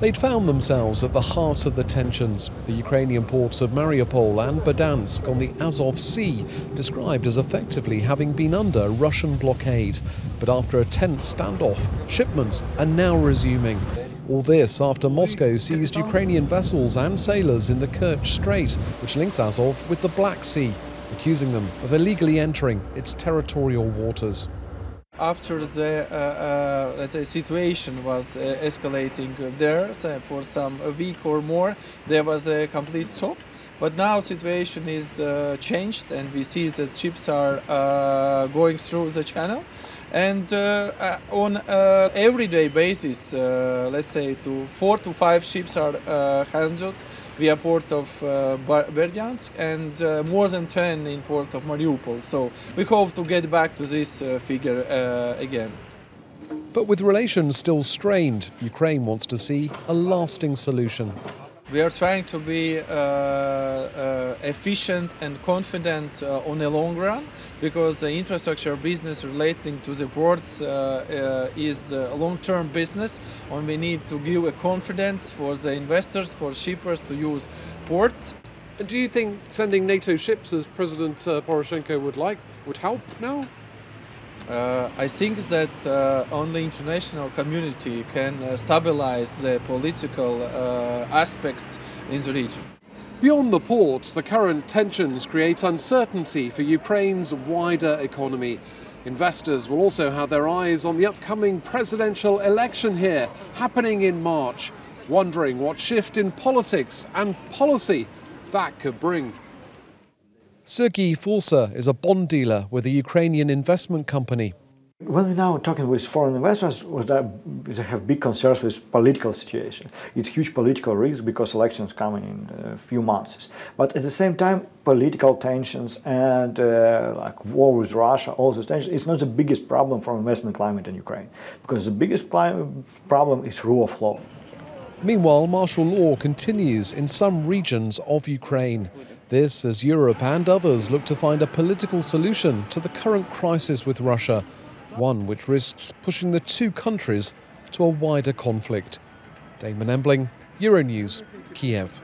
They'd found themselves at the heart of the tensions. The Ukrainian ports of Mariupol and Berdyansk on the Azov Sea, described as effectively having been under Russian blockade. But after a tense standoff, shipments are now resuming. All this after Moscow seized Ukrainian vessels and sailors in the Kerch Strait, which links Azov with the Black Sea, accusing them of illegally entering its territorial waters. After the let's say situation was escalating there, so for a week or more, there was a complete stop. But now situation is changed, and we see that ships are going through the channel. And on everyday basis, let's say 4 to 5 ships are handled via port of Berdyansk and more than 10 in port of Mariupol. So we hope to get back to this figure again. But with relations still strained, Ukraine wants to see a lasting solution. We are trying to be efficient and confident on the long run, because the infrastructure business relating to the ports is a long-term business, and we need to give a confidence for the investors, for shippers to use ports. And do you think sending NATO ships, as President Poroshenko would help now? I think that only international community can stabilize the political aspects in the region. Beyond the ports, the current tensions create uncertainty for Ukraine's wider economy. Investors will also have their eyes on the upcoming presidential election here, happening in March, wondering what shift in politics and policy that could bring. Sergei Forsa is a bond dealer with a Ukrainian investment company. When we're now talking with foreign investors, they have big concerns with political situation. It's huge political risk because elections coming in a few months. But at the same time, political tensions and like war with Russia, all those tensions, it's not the biggest problem for investment climate in Ukraine, because the biggest problem is rule of law. Meanwhile, martial law continues in some regions of Ukraine. This as Europe and others look to find a political solution to the current crisis with Russia, one which risks pushing the two countries to a wider conflict. Damon Embling, Euronews, Kiev.